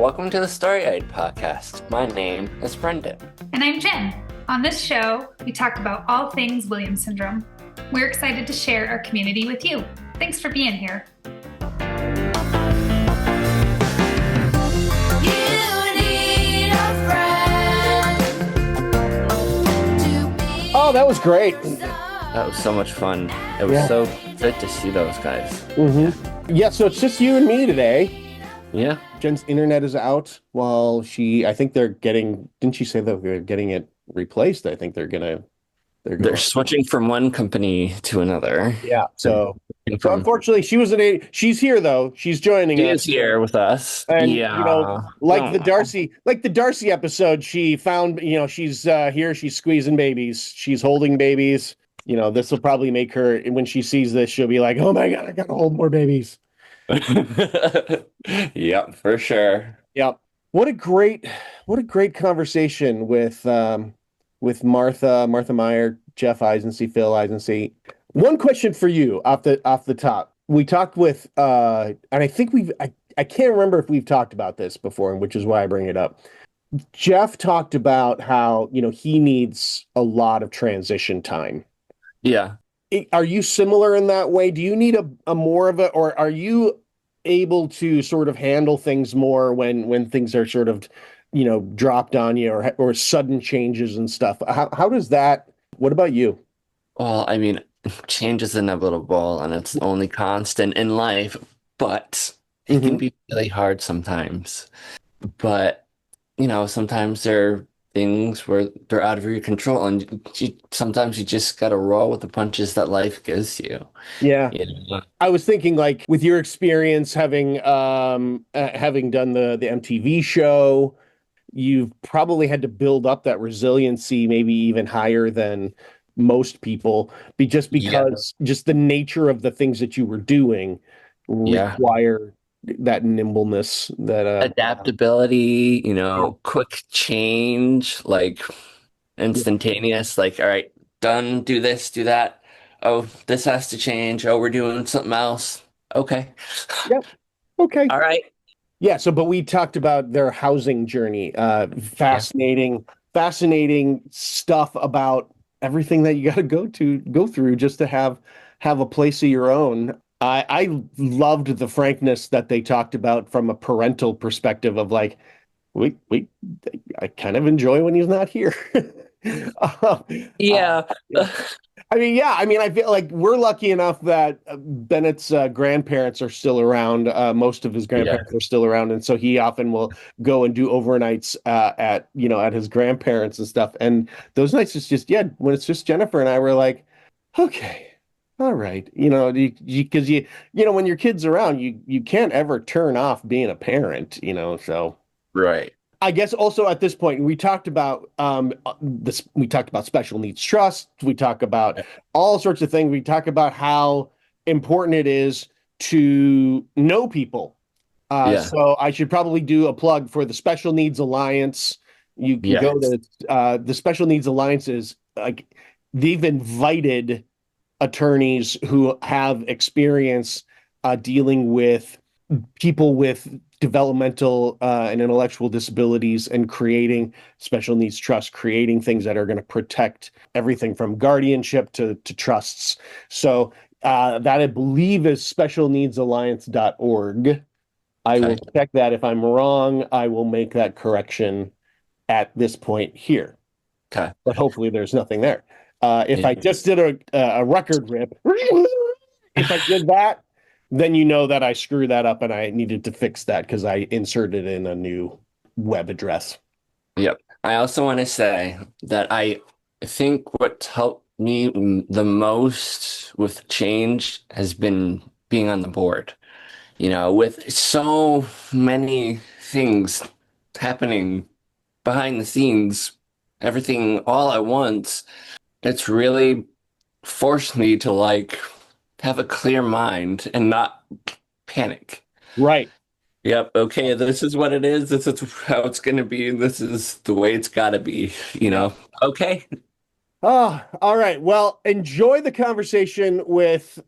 Welcome to the Story Eyed Podcast. My name is Brendan. And I'm Jen. On this show, we talk about all things Williams syndrome. We're excited to share our community with you. Thanks for being here. Oh, that was great. That was so much fun. It was so good to see those guys. Mm-hmm. Yeah, so it's just you and me today. Yeah. Jen's internet is out while I think they're getting, didn't she say that they're getting it replaced? I think they're switching from one company to another. Yeah. So unfortunately she's here though. She's joining us. She is here with us. And yeah. like the Darcy episode, she found, she's here, she's squeezing babies, she's holding babies. This will probably make her, when she sees this, she'll be like, oh my God, I gotta hold more babies. Yep, for sure. Yep. What a great conversation with Martha Maier, Jeff Isensee, Phil Isensee. One question for you off the top. We talked with and I think I can't remember if we've talked about this before, which is why I bring it up. Jeff talked about how, he needs a lot of transition time. Yeah. Are you similar in that way? Do you need a more of or are you able to sort of handle things more when things are sort of, dropped on you or sudden changes and stuff? How does that, what about you? Well, I mean, change is inevitable and it's only constant in life, but it can be really hard sometimes. But, sometimes there are things where they're out of your control, and sometimes you just got to roll with the punches that life gives you. Yeah. I was thinking, like, with your experience having done the MTV show, you've probably had to build up that resiliency maybe even higher than most people, just because just the nature of the things that you were doing require that nimbleness, that adaptability, quick change, like instantaneous, like, all right, done, do this, do that. Oh, this has to change. Oh, we're doing something else. Okay. Yep. Okay. All right. Yeah. So, but we talked about their housing journey. Fascinating stuff about everything that you got to go through just to have a place of your own. I loved the frankness that they talked about from a parental perspective of like, I kind of enjoy when he's not here. Yeah. I feel like we're lucky enough that Bennett's grandparents are still around. Most of his grandparents are still around. And so he often will go and do overnights at his grandparents and stuff. And those nights is just, when it's just Jennifer and I, were like, okay. All right. Because when your kid's around, you can't ever turn off being a parent, so. Right. I guess also at this point, we talked about we talked about special needs trust. We talk about all sorts of things. We talk about how important it is to know people. So I should probably do a plug for the Special Needs Alliance. You can go to the Special Needs Alliance is like, they've invited attorneys who have experience dealing with people with developmental and intellectual disabilities and creating special needs trusts, creating things that are going to protect everything from guardianship to trusts. So that, I believe, is specialneedsalliance.org. I will check that. If I'm wrong, I will make that correction at this point here. Okay. But hopefully there's nothing there. If I just did a record rip, if I did that, then that I screwed that up and I needed to fix that because I inserted in a new web address. Yep. I also want to say that I think what helped me the most with change has been being on the board. With so many things happening behind the scenes, everything all at once, it's really forced me to have a clear mind and not panic. Right. Yep. Okay. This is what it is. This is how it's going to be. This is the way it's got to be, Okay. Oh, all right. Well, enjoy the conversation with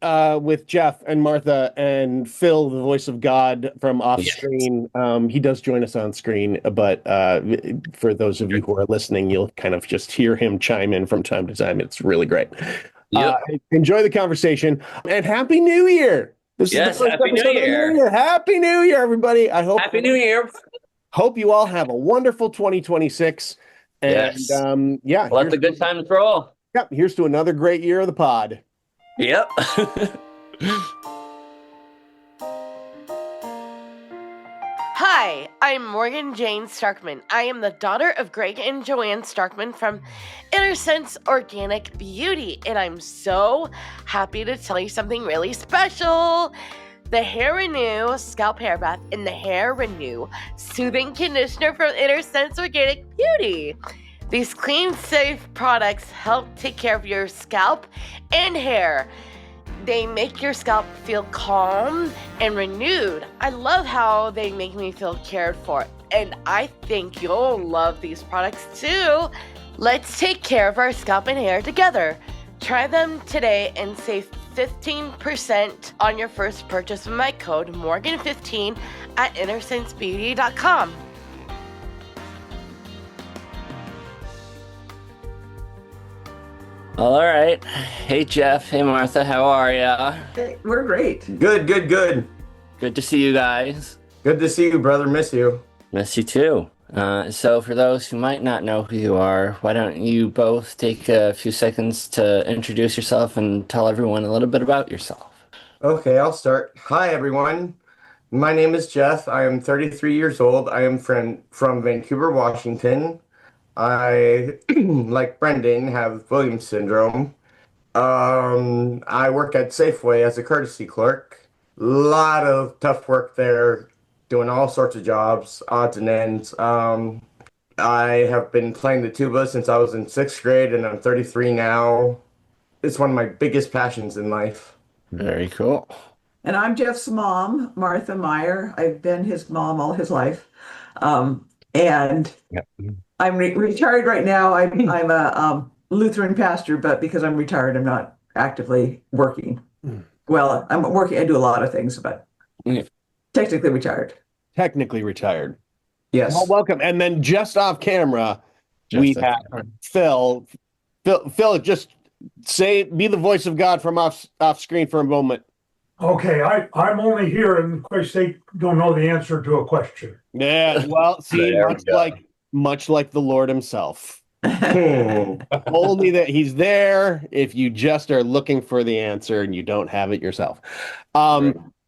Jeff and Martha and Phil, the voice of God from off Yes. screen. He does join us on screen, but for those of you who are listening, you'll kind of just hear him chime in from time to time. It's really great. Yep. Enjoy the conversation and Happy New Year. This is the Yes. first Happy New episode of the Year. New Year. Happy New Year, everybody. Happy New Year. Hope you all have a wonderful 2026. And Yes. yeah, Let the good times roll. here's to another great year of the pod. Yep. Hi, I'm Morgan Jane Starkman. I am the daughter of Greg and Joanne Starkman from Inner Sense Organic Beauty, and I'm so happy to tell you something really special. The Hair Renew Scalp Hair Bath and the Hair Renew Soothing Conditioner from Inner Sense Organic Beauty. These clean, safe products help take care of your scalp and hair. They make your scalp feel calm and renewed. I love how they make me feel cared for, and I think you'll love these products too. Let's take care of our scalp and hair together. Try them today and save 15% on your first purchase with my code Morgan15 at InnerSenseBeauty.com. All right. Hey, Jeff. Hey, Martha. How are ya? Hey, we're great. Good, good, good. Good to see you guys. Good to see you, brother. Miss you. Miss you too. So for those who might not know who you are, why don't you both take a few seconds to introduce yourself and tell everyone a little bit about yourself. Okay, I'll start. Hi, everyone. My name is Jeff. I am 33 years old. I am from Vancouver, Washington. I, like Brendan, have Williams syndrome. I work at Safeway as a courtesy clerk. Lot of tough work there, doing all sorts of jobs, odds and ends. I have been playing the tuba since I was in 6th grade, and I'm 33 now. It's one of my biggest passions in life. Very cool. And I'm Jeff's mom, Martha Maier. I've been his mom all his life. And Yep. I'm retired right now. I'm a Lutheran pastor, but because I'm retired, I'm not actively working. Well, I'm working. I do a lot of things, but Yeah. technically retired. Technically retired. Yes. Well, welcome. And then just off camera, we Just have Phil. Phil, just be the voice of God from off screen for a moment. Okay, I'm only here in case they don't know the answer to a question. Yeah, well, see, There we go. much like the Lord himself. Hmm. Only that he's there if you just are looking for the answer and you don't have it yourself.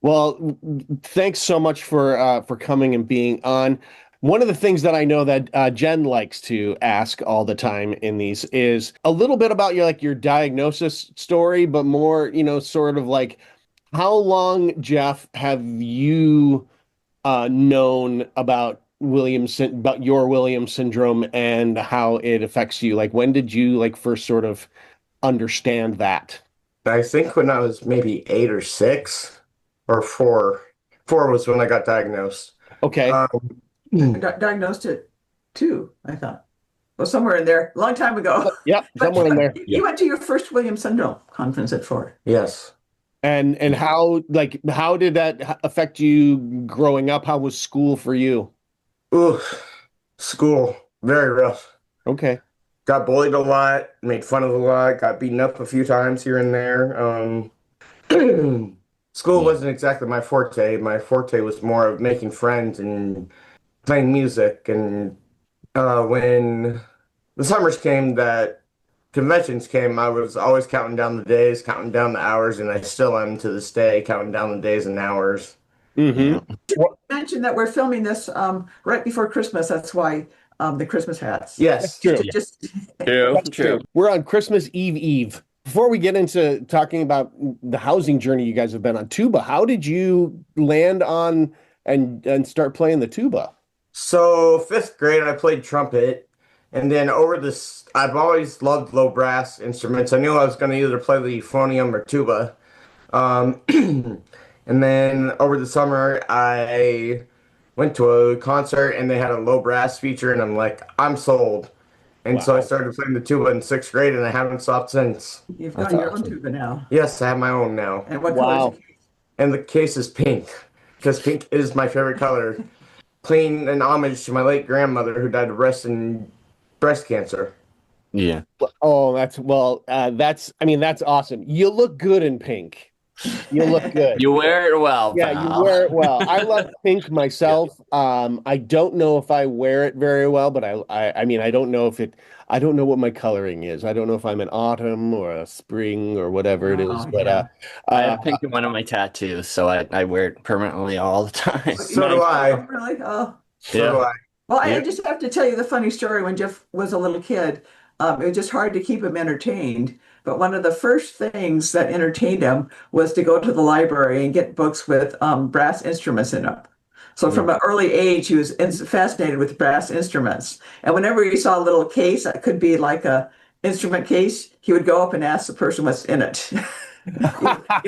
Well, thanks so much for coming and being on. One of the things that I know that Jen likes to ask all the time in these is a little bit about your diagnosis story, but more, sort of like how long, Jeff, have you known about your Williams syndrome and how it affects you? Like, when did you first sort of understand that? I think when I was maybe 8 or 6 or 4. 4 was when I got diagnosed. Okay. Diagnosed it too, I thought. Well, somewhere in there, a long time ago. Yep, somewhere in there. You went to your first Williams syndrome conference at 4. Yes. And how did that affect you growing up? How was school for you? Ooh, school, very rough. Okay. Got bullied a lot, made fun of a lot, got beaten up a few times here and there. School wasn't exactly my forte. My forte was more of making friends and playing music. And when the summers came, that conventions came, I was always counting down the days, counting down the hours, and I still am to this day, counting down the days and hours. Mm-hmm. Mention that we're filming this right before Christmas. That's why the Christmas hats. Yes. True. Just True. We're on Christmas Eve. Before we get into talking about the housing journey you guys have been on, tuba, how did you land on and start playing the tuba? So 5th grade, I played trumpet, and then I've always loved low brass instruments. I knew I was going to either play the euphonium or tuba. And then over the summer, I went to a concert and they had a low brass feature, and I'm like, I'm sold. And so I Wow. started playing the tuba in 6th grade, and I haven't stopped since. You've That's got your own awesome. tuba now. Yes, I have my own now. And what color is Wow. it? And the case is pink, because pink is my favorite color. Paying an homage to my late grandmother who died of breast cancer. Yeah. Oh, I mean, that's awesome. You look good in pink. You look good. You wear it well, Yeah, you pal. wear it well. I love pink myself. I don't know if I wear it very well, but I mean, I don't know what my coloring is. I don't know if I'm an autumn or a spring or whatever it is, Oh, but yeah. I uh, have pink in one of my tattoos, so I wear it permanently all the time. So do Oh, I. really? Oh. So do I. Well, I Yeah. just have to tell you the funny story. When Jeff was a little kid, it was just hard to keep him entertained. But one of the first things that entertained him was to go to the library and get books with brass instruments in them. So from an early age, he was fascinated with brass instruments. And whenever he saw a little case that could be like a instrument case, he would go up and ask the person what's in it.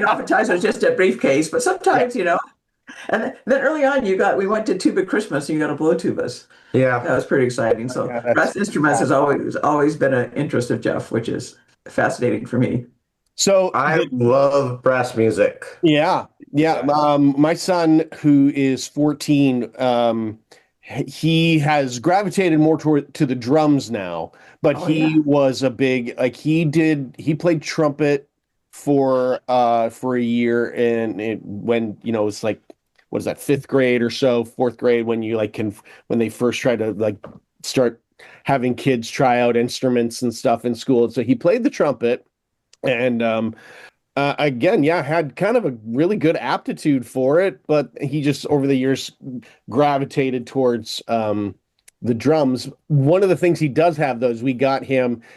Oftentimes it was just a briefcase, but sometimes, And then early on, we went to Tuba Christmas, and you got to blow tubas. That Yeah. was pretty exciting. So Yeah, that's brass instruments has always been an interest of Jeff, which is fascinating for me. so I love brass music. yeah. My son, who is 14, he has gravitated more to the drums now, but Oh, he yeah. was a big like he played trumpet for a year, and when it's like, what is that, 5th grade or so, 4th grade, when you like can when they first try to like start having kids try out instruments and stuff in school. And so he played the trumpet, and again, yeah, had kind of a really good aptitude for it, but he just over the years gravitated towards the drums. One of the things he does have, though, is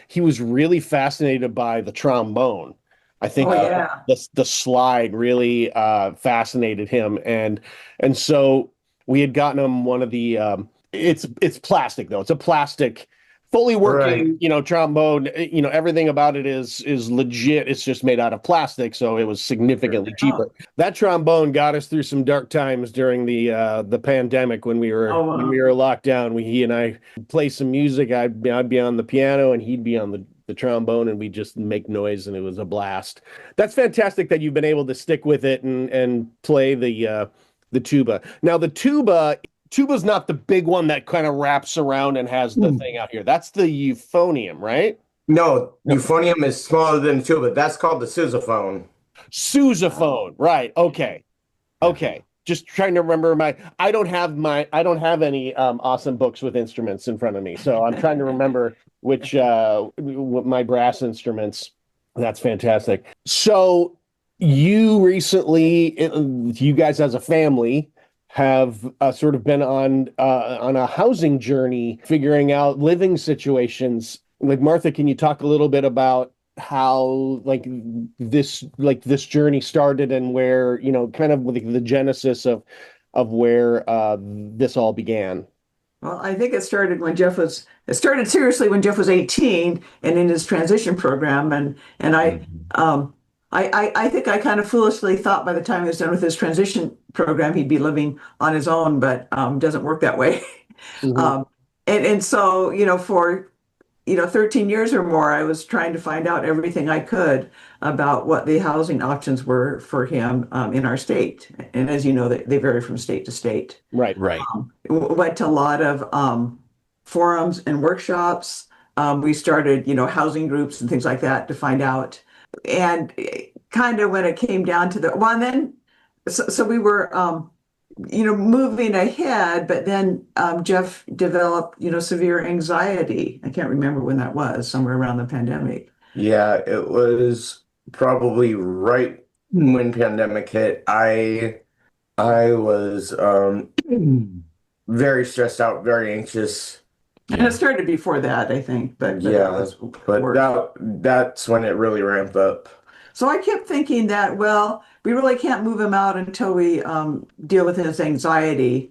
he was really fascinated by the trombone. I think Oh, yeah. the slide really fascinated him, and so we had gotten him one of the it's plastic, though. It's a plastic, fully Right. working, trombone. Everything about it is legit. It's just made out of plastic, so it was significantly cheaper. That trombone got us through some dark times during the pandemic when we were Oh, wow. when we were locked down. He and I play some music. I'd be on the piano and he'd be on the trombone, and we just make noise, and it was a blast. That's fantastic that you've been able to stick with it and play the tuba. Now tuba's not the big one that kind of wraps around and has the thing out here. That's the euphonium, right? No, euphonium is smaller than the tuba. That's called the sousaphone. Sousaphone, right? Okay. Just trying to remember I don't have any awesome books with instruments in front of me, so I'm trying to remember which what my brass instruments. That's fantastic. So you recently, you guys as a family have sort of been on a housing journey, figuring out living situations. Like, Martha, can you talk a little bit about how this journey started, and where, kind of with the genesis of where this all began? Well, I think it started seriously when Jeff was 18 and in his transition program. And I think I kind of foolishly thought by the time he was done with his transition program, he'd be living on his own, but doesn't work that way. Mhm. And so, for 13 years or more, I was trying to find out everything I could about what the housing options were for him in our state. And as you know, they vary from state to state. Right. Went to a lot of forums and workshops. We started, housing groups and things like that to find out. And kind of when it came down to and then, so we were, moving ahead, but then Jeff developed, severe anxiety. I can't remember when that was, somewhere around the pandemic. Yeah, it was probably right when pandemic hit. I was very stressed out, very anxious. And it started before that, I think, but that Yeah, was but worse. that's when it really ramped up. So I kept thinking that, well, we really can't move him out until we deal with his anxiety.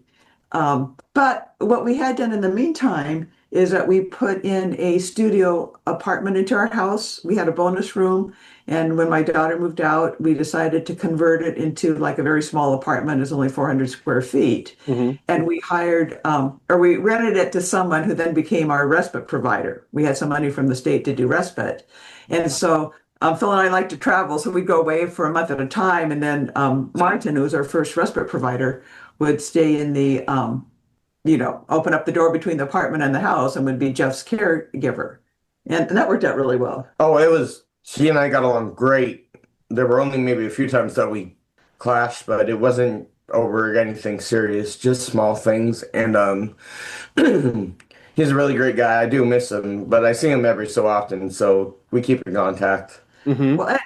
But what we had done in the meantime is that we put in a studio apartment into our house. We had a bonus room. And when my daughter moved out, we decided to convert it into like a very small apartment. It's only 400 square feet. Mhm. And we hired, or we rented it to someone who then became our respite provider. We had some money from the state to do respite. And so Phil and I like to travel, so we'd go away for a month at a time. And then Martin, who was our first respite provider, would stay in the, open up the door between the apartment and the house and would be Jeff's caregiver. And that worked out really well. Oh, she and I got along great. There were only maybe a few times that we clashed, but it wasn't over anything serious, just small things. And he's a really great guy. I do miss him, but I see him every so often, so we keep in contact. Mhm. Well,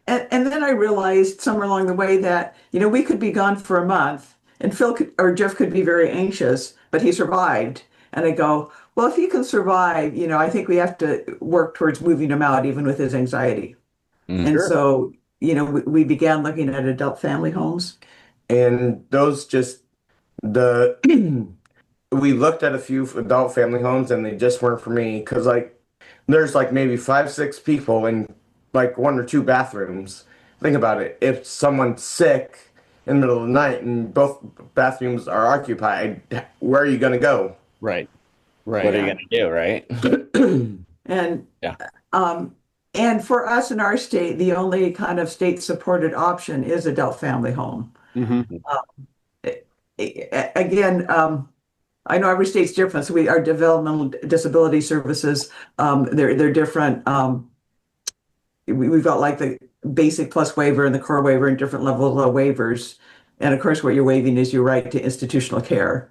and then I realized somewhere along the way that, we could be gone for a month and or Jeff could be very anxious, but he survived. And I go, well, if he can survive, I think we have to work towards moving him out, even with his anxiety. And Sure. so, we began looking at adult family homes. And those just the we looked at a few adult family homes and they just weren't for me because there's like maybe 5, 6 people in like 1 or 2 bathrooms. Think about it. If someone's sick in the middle of the night and both bathrooms are occupied, where are you going to go? Right. What are you Right. gonna do, right? And Yeah. and for us in our state, the only kind of state-supported option is adult family home. Mhm. Again, I know every state's different. So our developmental disability services, they're different. We've got like the basic plus waiver and the core waiver and different levels of waivers. And of course, what you're waiving is your right to institutional care.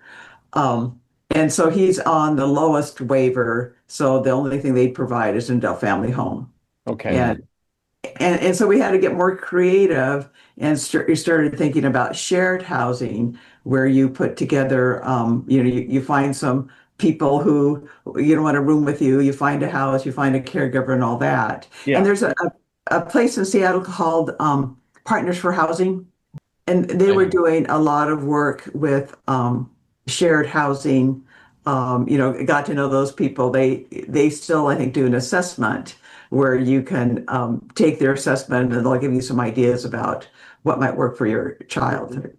And so he's on the lowest waiver. So the only thing they provide is an adult family home. Okay. And so we had to get more creative and started thinking about shared housing where you put together, you find some people who you don't want a room with you, you find a house, you find a caregiver and all that. Yeah. And there's a place in Seattle called Partners for Housing. And they were doing a lot of work with shared housing. Got to know those people. They still, I think, do an assessment where you can take their assessment and they'll give you some ideas about what might work for your child.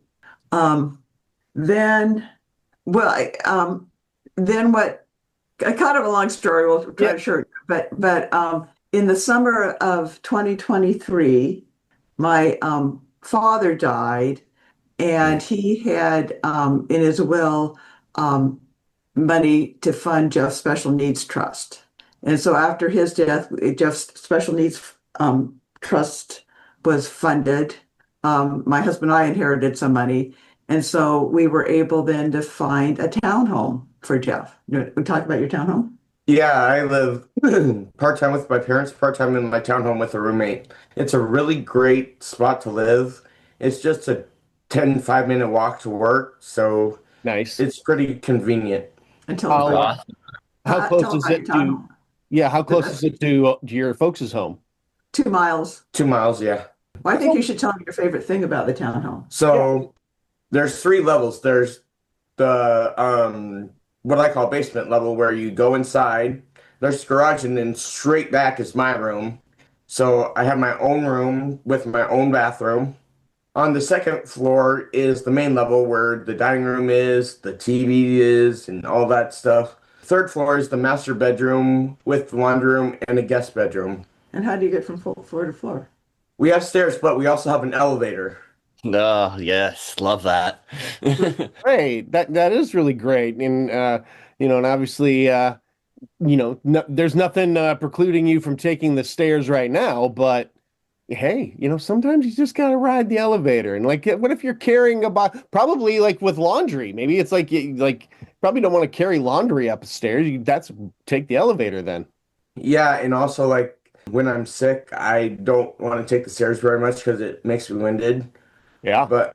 Then, well, then what? Kind of a long story. We'll try to short, but in the summer of 2023, my father died, and he had in his will money to fund Jeff's Special Needs Trust. And so after his death, Jeff's Special Needs Trust was funded. My husband and I inherited some money. And so we were able then to find a townhome for Jeff. We talk about your townhome? Yeah, I live part-time with my parents, part-time in my townhome with a roommate. It's a really great spot to live. It's just a 5-minute walk to work, so Nice. it's pretty convenient. Until How close is it to? townhome. Yeah. How close is it to your folks' home? 2 miles. 2 miles, yeah. Well, I think you should tell me your favorite thing about the townhome. So there's 3 levels. There's the what I call basement level where you go inside. There's the garage, and then straight back is my room. So I have my own room with my own bathroom. On the second floor is the main level where the dining room is, the TV is, and all that stuff. Third floor is the master bedroom with the laundry room and a guest bedroom. And how do you get from floor to floor? We have stairs, but we also have an elevator. Oh, yes, love that. Great. That is really great. And and obviously there's nothing precluding you from taking the stairs right now, but hey, sometimes you just gotta ride the elevator. And like, what if you're carrying probably like with laundry? Maybe it's like probably don't want to carry laundry upstairs. That's take the elevator then. Yeah, and also like when I'm sick, I don't want to take the stairs very much because it makes me winded. Yeah. But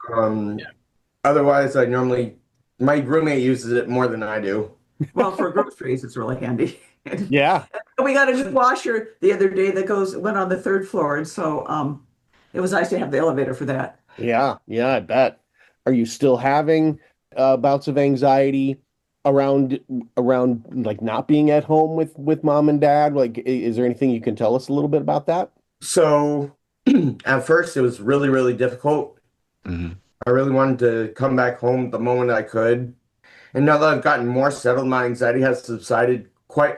otherwise, my roommate uses it more than I do. Well, for groceries, it's really handy. Yeah. We got a new washer the other day that went on the 3rd floor, and so it was nice to have the elevator for that. Yeah. I bet. Are you still having bouts of anxiety around like not being at home with mom and dad? Like, is there anything you can tell us a little bit about that? So at first it was really, really difficult. Mhm. I really wanted to come back home the moment I could. And now that I've gotten more settled, my anxiety has subsided quite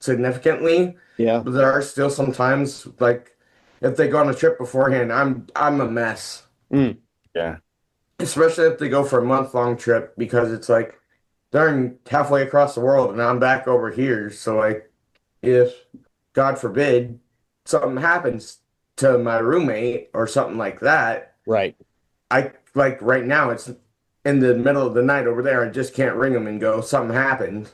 significantly. Yeah. But there are still some times, like if they go on a trip beforehand, I'm a mess. Mm. Yeah. Especially if they go for a month-long trip because it's like they're halfway across the world and I'm back over here. So like if God forbid something happens to my roommate or something like that, Right. I like right now it's in the middle of the night over there. I just can't ring them and go, something happened.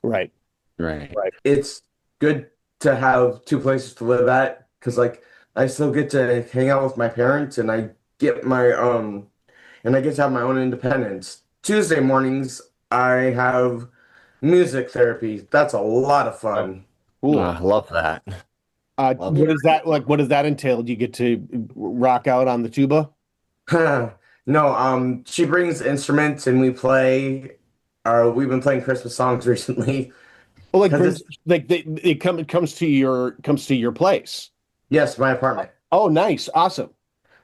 Right. Right. It's good to have two places to live at because like I still get to hang out with my parents and I get to have my own independence. Tuesday mornings I have music therapy. That's a lot of fun. Cool. I love that. Love What is that like? What does that entail? Do you get to rock out on the tuba? No, she brings instruments and we play. We've been playing Christmas songs recently Well, like because brings it's like it comes to your place. yes, my apartment. Oh, nice, awesome.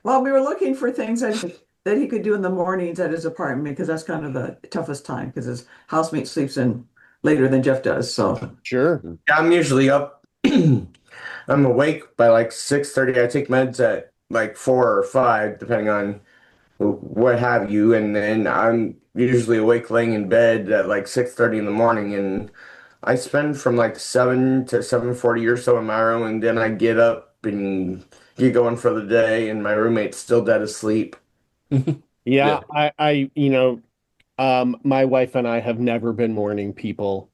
Well, we were looking for things that he could do in the mornings at his apartment because that's kind of the toughest time because his housemate sleeps in later than Jeff does. So Sure. Yeah, I'm usually up. I'm awake by like 6:30. I take meds at like 4 or 5, depending on what have you, and then I'm usually awake laying in bed at like 6:30 in the morning, and I spend from like 7 to 7:40 or so in my room, and then I get up and get going for the day, and my roommate's still dead asleep. Yeah, my wife and I have never been morning people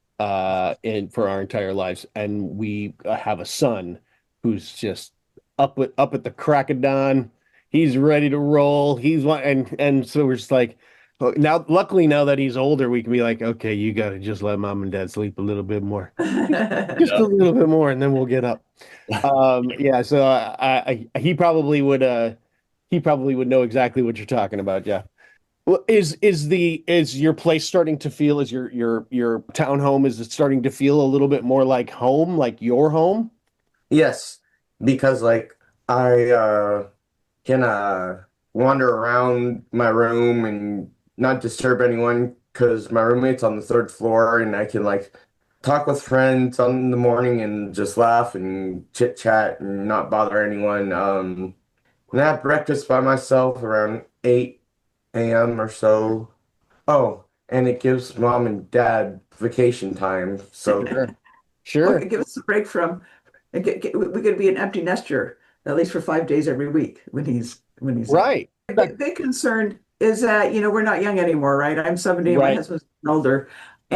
in for our entire lives, and we have a son who's just up at the crack of dawn. He's ready to roll. And so we're just like now. Luckily, now that he's older, we can be like, okay, you got to just let mom and dad sleep a little bit more, just a little bit more, and then we'll get up. Yeah. So he probably would know exactly what you're talking about. Yeah. Well, is your place starting to feel, is your townhome, is it starting to feel a little bit more like home, like your home? Yes, because like I can wander around my room and not disturb anyone because my roommate's on the third floor and I can like talk with friends on the morning and just laugh and chit chat and not bother anyone. And I have breakfast by myself around 8 a.m. or so. Oh, and it gives mom and dad vacation time. So Sure. well, Sure. give us a break from. We could be an empty nester at least for 5 days every week when he's Right. The big concern is that we're not young anymore, right? I'm 70, and my Right. husband's older,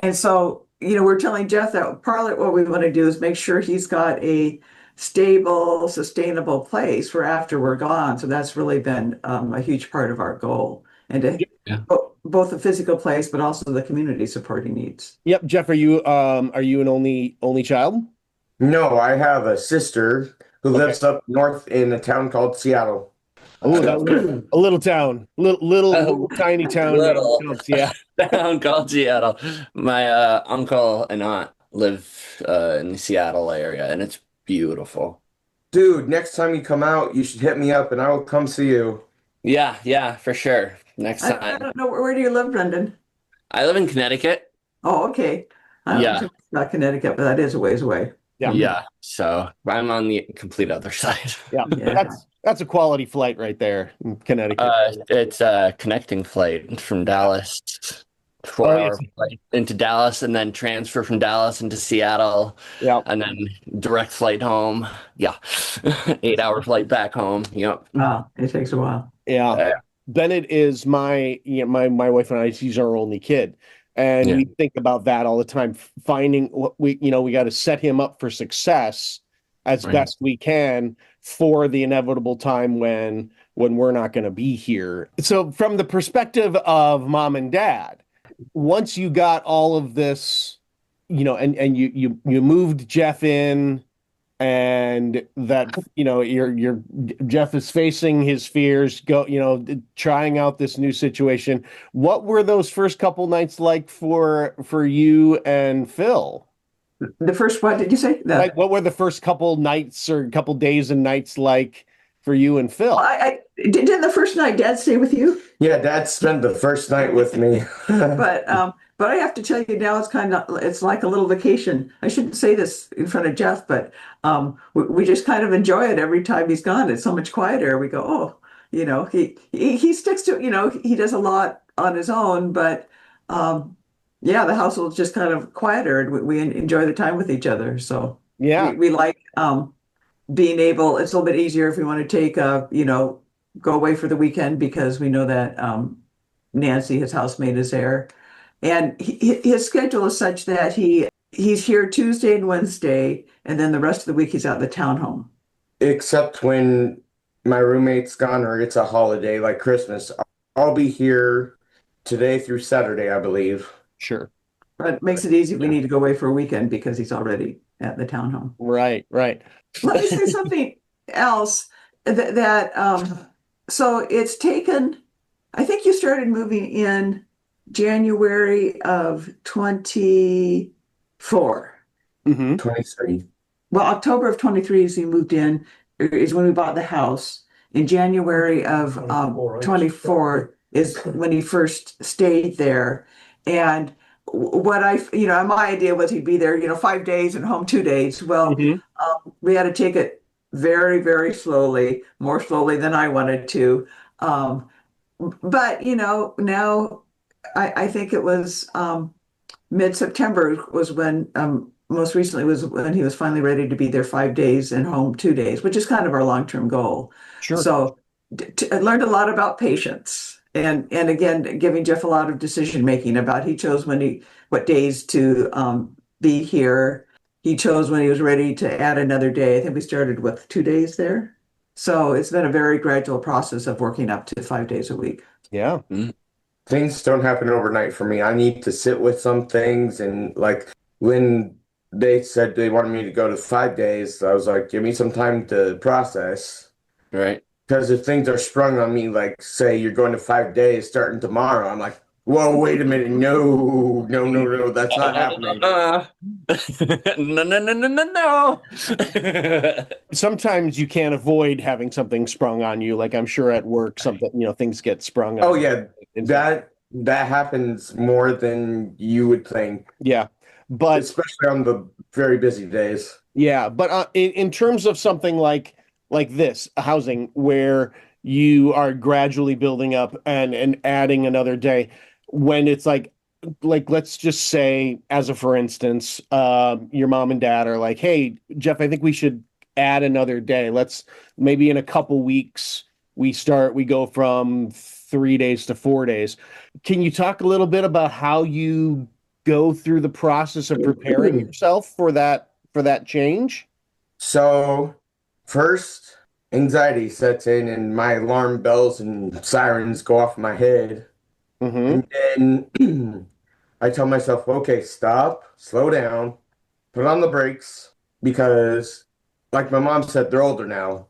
and so we're telling Jeff that part of what we want to do is make sure he's got a stable, sustainable place for after we're gone. So that's really been a huge part of our goal, and to Yeah. both the physical place, but also the community support he needs. Yep. Jeff, are you an only child? no, I have a sister who Okay. lives up north in a town called Seattle. Oh, a little town, little Oh, tiny town named little yeah. town called Seattle. My uncle and aunt live in the Seattle area, and it's beautiful. Dude, next time you come out, you should hit me up and I will come see you. Yeah, yeah, for sure. Next I time. don't know, where do you live, Brendan? I live in Connecticut. Oh, okay. I don't know Yeah, too much about Connecticut, but that is a ways away. Yeah. yeah. So I'm on the complete other side. Yeah. Yeah. That's a quality flight right there in Connecticut. It's a connecting flight from Dallas, four Oh, yes. hour flight into Dallas, and then transfer from Dallas into Seattle, Yeah. and then direct flight home. Yeah, 8 hour flight back home. Yep. Wow, it takes a while. Yeah. Uh, Bennett is my wife and I, she's our only kid. And Yeah. we think about that all the time, finding what we got to set him up for success as Right. best we can for the inevitable time when we're not going to be here. So from the perspective of mom and dad, once you got all of this, and you moved Jeff in, and that, you're Jeff is facing his fears, trying out this new situation. What were those first couple nights like for you and Phil? The first, what did you say? Like, what were the first couple nights or couple days and nights like for you and Phil? Didn't the first night Dad stay with you? Yeah, Dad spent the first night with me. But I have to tell you now, it's like a little vacation. I shouldn't say this in front of Jeff, but we just kind of enjoy it every time he's gone. It's so much quieter. We go, oh, he sticks to, he does a lot on his own, but yeah, the household's just kind of quieter, and we enjoy the time with each other. So Yeah. we like being able. It's a little bit easier if we want to take go away for the weekend, because we know that Nancy, his housemate, is there. And his schedule is such that he's here Tuesday and Wednesday, and then the rest of the week he's out in the townhome. Except when my roommate's gone or it's a holiday like Christmas. I'll be here today through Saturday, I believe. Sure. But it makes it easy if we need to go away for a weekend because he's already at the townhome. Right. Let me say something else so it's taken, I think you started moving in January of 24. Mm-hmm. 23. Well, October of 23 is he moved in, is when we bought the house. In January of 24 is when he first stayed there. And what my idea was he'd be there, 5 days and home 2 days. Well, we had to take it very, very slowly, more slowly than I wanted to. But, now I think it was mid-September was when, most recently was when he was finally ready to be there 5 days and home 2 days, which is kind of our long-term goal. Sure. So I learned a lot about patience and again, giving Jeff a lot of decision-making about he chose what days to be here. He chose when he was ready to add another day. I think we started with 2 days there. So it's been a very gradual process of working up to 5 days a week. Yeah. Things don't happen overnight for me. I need to sit with some things, and like when they said they wanted me to go to 5 days, I was like, give me some time to process. Right. Because if things are sprung on me, like say you're going to 5 days starting tomorrow, I'm like, whoa, wait a minute. No, that's not happening. No. Sometimes you can't avoid having something sprung on you. Like I'm sure at work, things get sprung on. Oh yeah, that happens more than you would think. Yeah, but especially on the very busy days. Yeah, but in terms of something like this, housing, where you are gradually building up and adding another day, when it's like let's just say, as a for instance, your mom and dad are like, hey, Jeff, I think we should add another day. Let's maybe in a couple weeks we go from 3 days to 4 days. Can you talk a little bit about how you go through the process of preparing yourself for that change? So first, anxiety sets in and my alarm bells and sirens go off in my head. And then I tell myself, okay, stop, slow down, put on the brakes, because like my mom said, they're older now.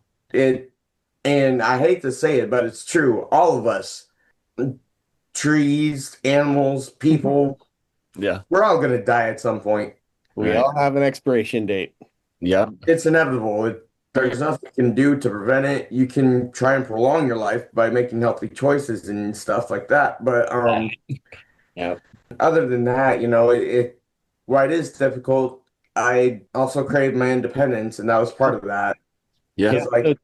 And I hate to say it, but it's true. All of us, trees, animals, people, Yeah. we're all going to die at some point. We all have an expiration date. Yeah. It's inevitable. There's nothing you can do to prevent it. You can try and prolong your life by making healthy choices and stuff like that. But Yeah. other than that, while it is difficult, I also crave my independence, and that was part of that. Yeah. It's like,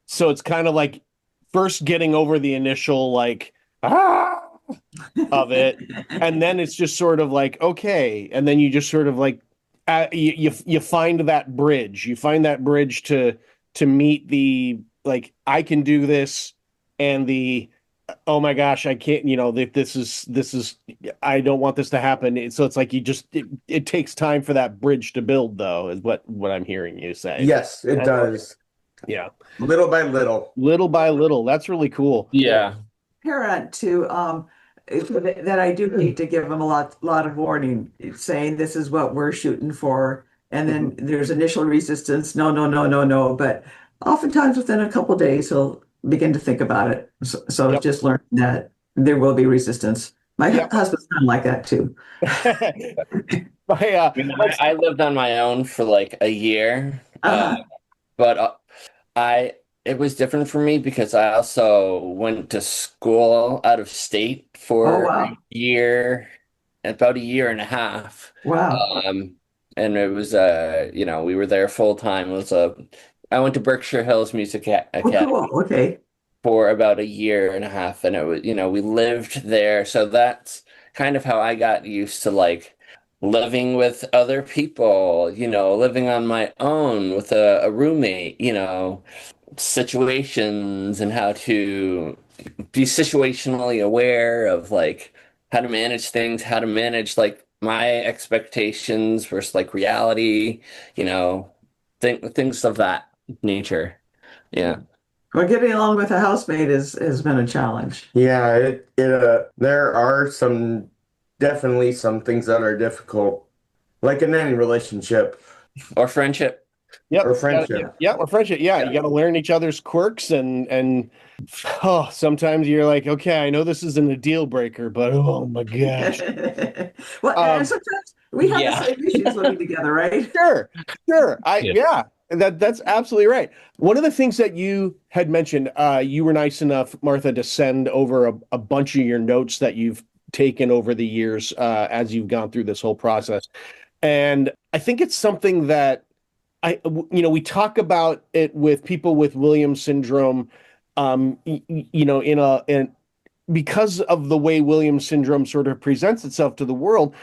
So it's kind of like first getting over the initial of it, and then it's just sort of like, okay, and then you just sort of like you find that bridge. You find that bridge to meet the I can do this, and the oh my gosh, I can't. This is I don't want this to happen. So it's like it takes time for that bridge to build, though, is what I'm hearing you say. yes, it does. Yeah, Little by little. little by little. That's really cool. Yeah. Parent to that I do need to give them a lot of warning, saying this is what we're shooting for, And then there's initial resistance. No, no, no, no, no. But oftentimes within a couple of days, he'll begin to think about it. So Yep. just learn that there will be resistance. My Yep. husband's kind of like that too. My, I lived on my own for like a year, Uh-huh. but I it was different for me because I also went to school out of state Oh, for wow. about a year and a half. Wow. Um, and it was we were there full time. I went to Berkshire Hills Music Oh, Academy cool. Okay. for about a year and a half, and it was, we lived there. So that's kind of how I got used to like living with other people, living on my own with a roommate, situations and how to be situationally aware of like how to manage things, how to manage like my expectations versus like reality, things of that nature. Yeah. Well, getting along with a housemate has been a challenge. Yeah, there are definitely some things that are difficult, like in any relationship Or friendship. Yep. or friendship. Yeah, or friendship. Yeah, you got to learn each other's quirks and oh, sometimes you're like, okay, I know this isn't a deal breaker, but oh my gosh. Well, and sometimes we have the Yeah. same issues living together, right? Sure, sure. Yeah. Yeah, that's absolutely right. One of the things that you had mentioned, you were nice enough, Martha, to send over a bunch of your notes that you've taken over the years as you've gone through this whole process. And I think it's something that we talk about it with people with Williams syndrome, in because of the way Williams syndrome sort of presents itself to the world,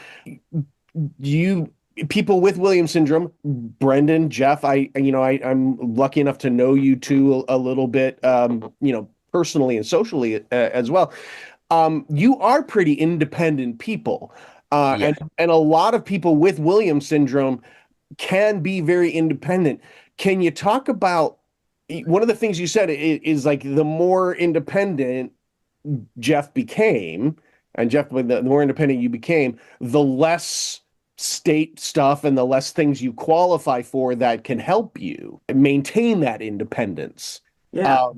you people with Williams syndrome, Brendan, Jeff, I'm lucky enough to know you two a little bit, personally and socially as well. You are pretty independent people, Yeah. and a lot of people with Williams syndrome can be very independent. Can you talk about one of the things you said is like the more independent Jeff became, and Jeff, the more independent you became, the less state stuff and the less things you qualify for that can help you maintain that independence. Yeah.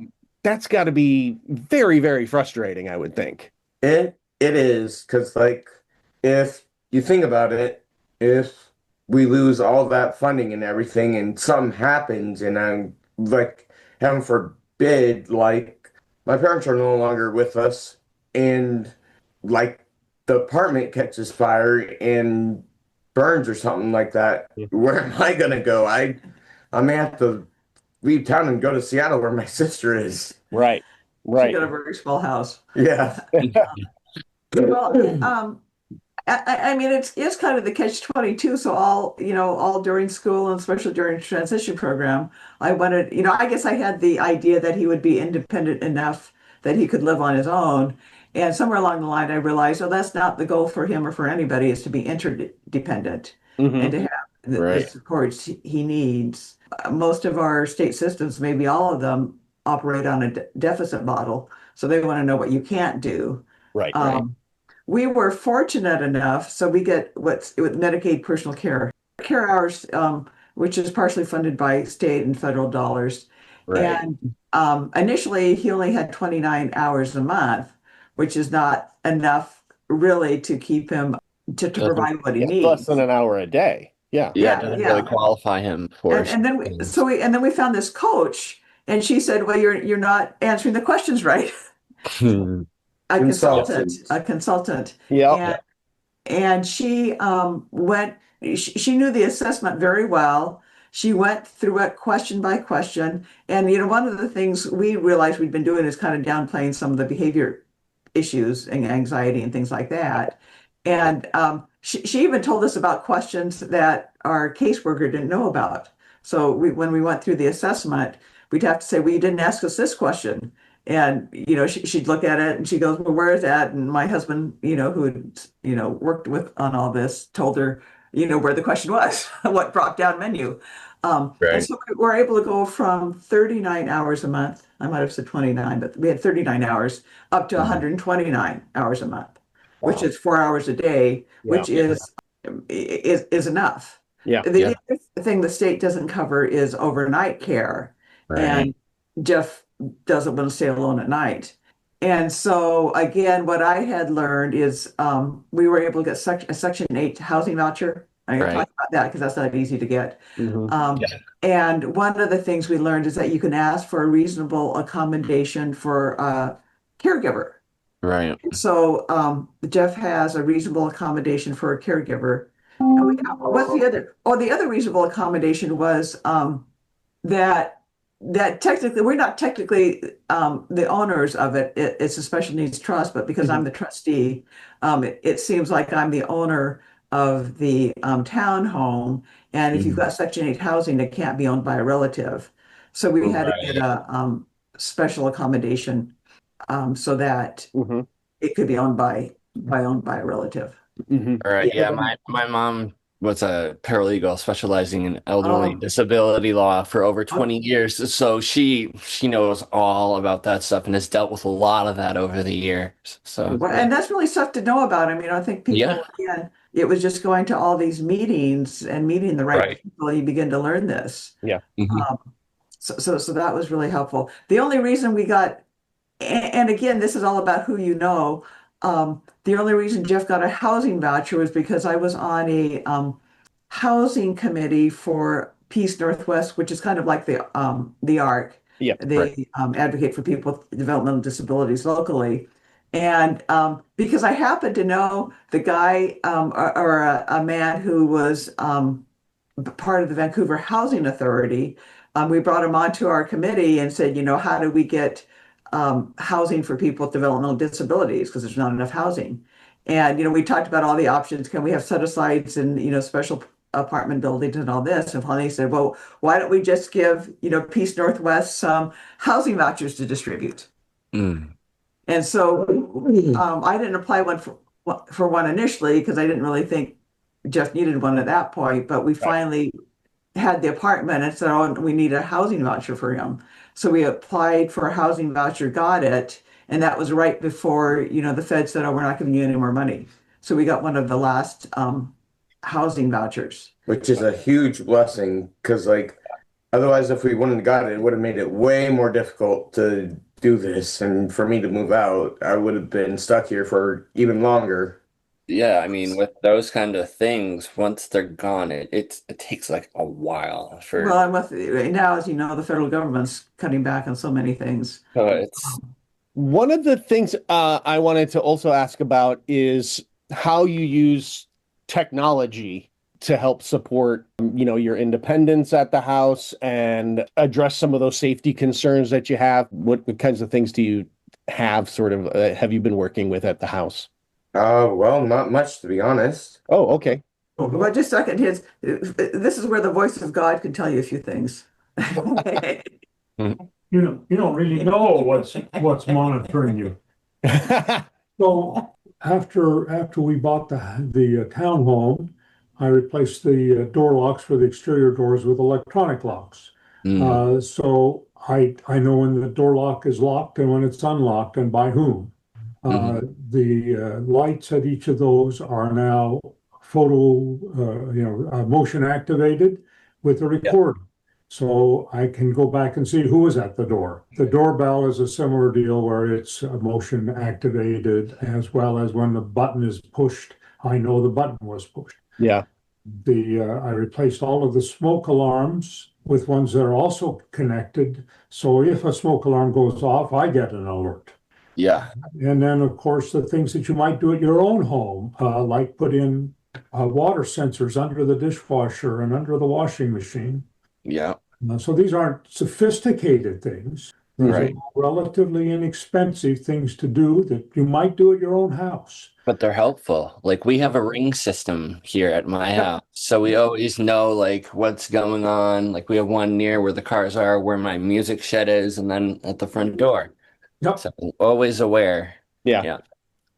That's got to be very, very frustrating, I would think. It is because like if you think about it, if we lose all that funding and everything and something happens and I'm like heaven forbid, like my parents are no longer with us and like the apartment catches fire and burns or something like that, where am I gonna go? I may have to leave town and go to Seattle where my sister is. Right, She right. got a very small house. Yeah. Well, I mean, it's kind of the catch-22. So all during school and especially during the transition program, I wanted, I guess I had the idea that he would be independent enough that he could live on his own. And somewhere along the line, I realized, oh, that's not the goal for him or for anybody, is to be interdependent and to have the Right. supports he needs. Most of our state systems, maybe all of them, operate on a deficit model. So they want to know what you can't do. Right. We were fortunate enough, so we get what's with Medicaid personal care hours, which is partially funded by state and federal dollars. Right. And initially, he only had 29 hours a month, which is not enough really to keep him to provide what he It's needs. less than an hour a day. Yeah. Yeah, Yeah, it doesn't yeah. really qualify him for And then things. we found this coach, and she said, "Well, you're not answering the questions right." A consultant. Yeah. And she she knew the assessment very well. She went through it question by question. And, one of the things we realized we'd been doing is kind of downplaying some of the behavior issues and anxiety and things like that. And she even told us about questions that our caseworker didn't know about. So when we went through the assessment, we'd have to say, well, you didn't ask us this question. And, she'd look at it and she goes, well, where is that? And my husband, who had, worked on all this, told her, where the question was, what drop down menu. And Right. so we were able to go from 39 hours a month. I might have said 29, but we had 39 hours up to 129 hours a month, which is 4 hours a day, which is enough. Yeah. The thing the state doesn't cover is overnight care. Right. And Jeff doesn't want to stay alone at night. And so again, what I had learned is we were able to get a Section 8 housing voucher. I'm going to Right. talk about that because that's not easy to get. Mhm. Yeah. And one of the things we learned is that you can ask for a reasonable accommodation for a caregiver. Right. So Jeff has a reasonable accommodation for a caregiver. And what's the other? Oh, the other reasonable accommodation was that technically we're not technically the owners of it. It's a special needs trust, but because I'm the trustee, it seems like I'm the owner of the townhome. And if you've got Section 8 housing, it can't be owned by a relative. So we had to get a special accommodation so that Mhm. it could be owned by a relative. Mhm. All right. Yeah. Yeah, my mom was a paralegal specializing in elderly Oh. disability law for over 20 years. So she knows all about that stuff and has dealt with a lot of that over the years. So Well, and that's really stuff to know about. I mean, I think people, yeah. again, it was just going to all these meetings and meeting the right Right. people, you begin to learn this. Yeah. Mhm. Um, so that was really helpful. The only reason we got, and again, this is all about who you know. The only reason Jeff got a housing voucher was because I was on a housing committee for Peace Northwest, which is kind of like the ARC. Yeah. They Right. advocate for people with developmental disabilities locally. And because I happen to know the guy or a man who was part of the Vancouver Housing Authority, we brought him onto our committee and said, how do we get housing for people with developmental disabilities? Because there's not enough housing. And, we talked about all the options. Can we have set-asides and, special apartment buildings and all this? And finally said, well, why don't we just give, Peace Northwest some housing vouchers to distribute? Mm. And so I didn't apply for one initially because I didn't really think Jeff needed one at that point, but we finally had the apartment and said, oh, we need a housing voucher for him. So we applied for a housing voucher, got it, and that was right before, the Fed said, oh, we're not giving you any more money. So we got one of the last housing vouchers. Which is a huge blessing because, like, otherwise, if we wouldn't have got it, it would have made it way more difficult to do this. And for me to move out, I would have been stuck here for even longer. Yeah, I mean, with those kind of things, once they're gone, it takes like a while for Well, and right now, as you know, the federal government's cutting back on so many things. it's One of the things I wanted to also ask about is how you use technology to help support, your independence at the house and address some of those safety concerns that you have. What kinds of things do you have have you been working with at the house? Well, not much to be honest. Oh, okay. Well, just a second. This is where the voice of God can tell you a few things. You don't really know what's monitoring you. So after we bought the townhome, I replaced the door locks for the exterior doors with electronic locks. So I know when the door lock is locked and when it's unlocked and by whom. The lights at each of those are now motion activated with a recorder. So I can go back and see who was at the door. The doorbell is a similar deal where it's motion activated, as well as when the button is pushed, I know the button was pushed. Yeah. I replaced all of the smoke alarms with ones that are also connected. So if a smoke alarm goes off, I get an alert. Yeah. And then, of course, the things that you might do at your own home, like put in water sensors under the dishwasher and under the washing machine. Yeah. So these aren't sophisticated things. These Right. are relatively inexpensive things to do that you might do at your own house. But they're helpful. Like we have a ring system here at my house. So we always know like what's going on. Like we have one near where the cars are, where my music shed is, and then at the front door. Yep. So always aware. Yeah.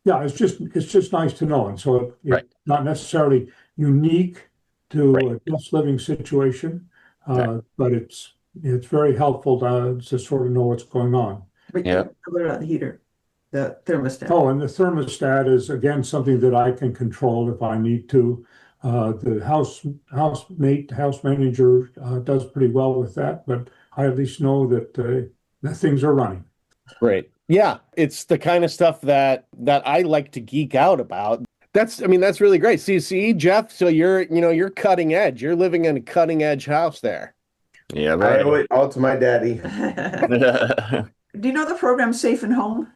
Yeah, it's just nice to know. And so it's Right. not necessarily unique to Right. a just living situation, Right. but it's very helpful to sort of know what's going on. Yeah. What about the heater, the thermostat? Oh, and the thermostat is again something that I can control if I need to. The house manager does pretty well with that, but I at least know that things are running. Great. Yeah, it's the kind of stuff that I like to geek out about. That's really great. See, Jeff, so you're cutting edge. You're living in a cutting edge house there. Yeah, I owe right. it all to my daddy. Do you know the program Safe and Home?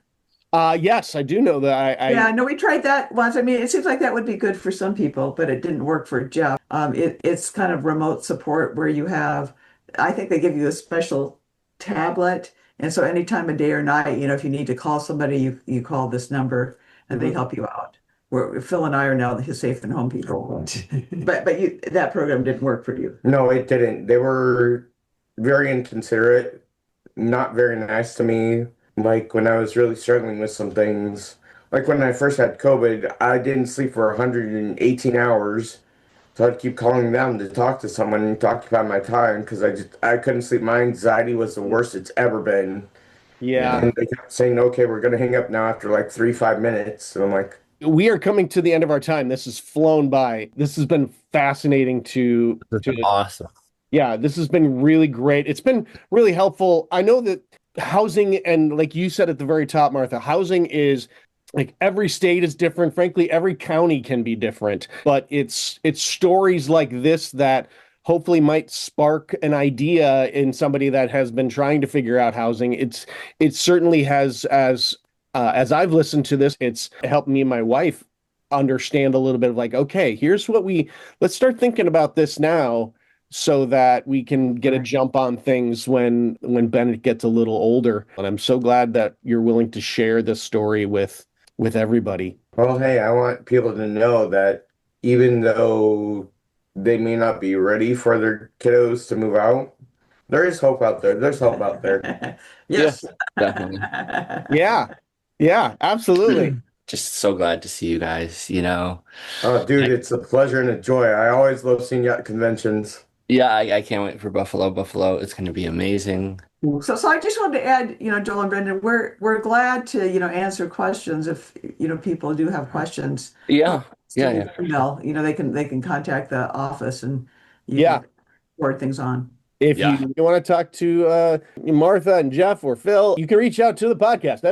Yes, I do know that. Yeah, no, we tried that once. I mean, it seems like that would be good for some people, but it didn't work for Jeff. It's kind of remote support where you have, I think they give you a special tablet. And so any time of day or night, if you need to call somebody, you call this number and they help you out. Phil and I are now his Safe and Home people. But that program didn't work for you. No, it didn't. They were very inconsiderate, not very nice to me. Like when I was really struggling with some things, like when I first had COVID, I didn't sleep for 118 hours. So I'd keep calling them to talk to someone to occupy my time because I couldn't sleep. My anxiety was the worst it's ever been. Yeah. And they kept saying, okay, we're going to hang up now after like 5 minutes. And I'm like, We are coming to the end of our time. This has flown by. This has been fascinating to Awesome. Yeah, this has been really great. It's been really helpful. I know that housing, and like you said at the very top, Martha, housing is like every state is different. Frankly, every county can be different, but it's stories like this that hopefully might spark an idea in somebody that has been trying to figure out housing. It certainly has, as I've listened to this, it's helped me and my wife understand a little bit of like, okay, let's start thinking about this now so that we can get a jump on things when Bennett gets a little older. And I'm so glad that you're willing to share this story with everybody. well, hey, I want people to know that even though they may not be ready for their kiddos to move out, there is hope out there. There's hope out there. Yes. Definitely. Yeah, absolutely. Just so glad to see you guys, Oh, dude, it's a pleasure and a joy. I always love seeing you at conventions. Yeah, I can't wait for Buffalo. Buffalo, it's going to be amazing. So I just wanted to add, Joel and Brendan, we're glad to, answer questions if, people do have questions. Yeah. Yeah. Email, they can contact the office and you Yeah. can forward things on. If Yeah. you want to talk to Martha and Jeff or Phil, you can reach out to the podcast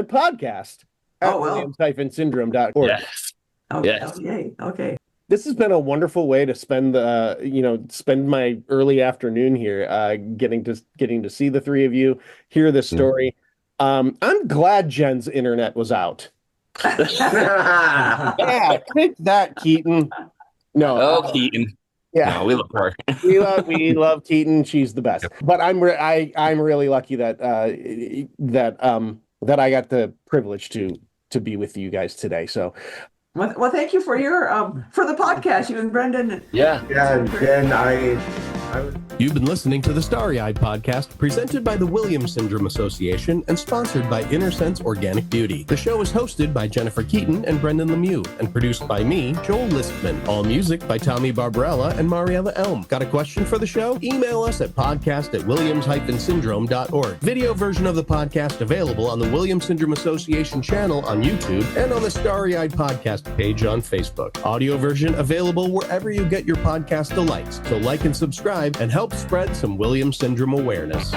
at williams-syndrome.org. Yes. Okay. Yes. Okay. This has been a wonderful way to spend my early afternoon here, getting to see the three of you, hear this story. I'm glad Jen's internet was out. Yeah, take that, Keaton. No, Oh, Keaton. yeah, No, we love her. we love Keaton. She's the best. But I'm really lucky that that I got the privilege to be with you guys today. So. Well, thank you for your for the podcast, you and Brendan. Yeah. Yeah, and then I You've been listening to the Starry-Eyed Podcast, presented by the Williams Syndrome Association and sponsored by Inner Sense Organic Beauty. The show is hosted by Jennifer Keaton and Brendan Lemieux and produced by me, Joel Liskman. All music by Tommy Barbarella and Mariella Elm. Got a question for the show? Email us at podcast@williams-syndrome.org. Video version of the podcast available on the Williams Syndrome Association channel on YouTube and on the Starry-Eyed Podcast page on Facebook. Audio version available wherever you get your podcast delights. So like and subscribe and help spread some Williams Syndrome awareness.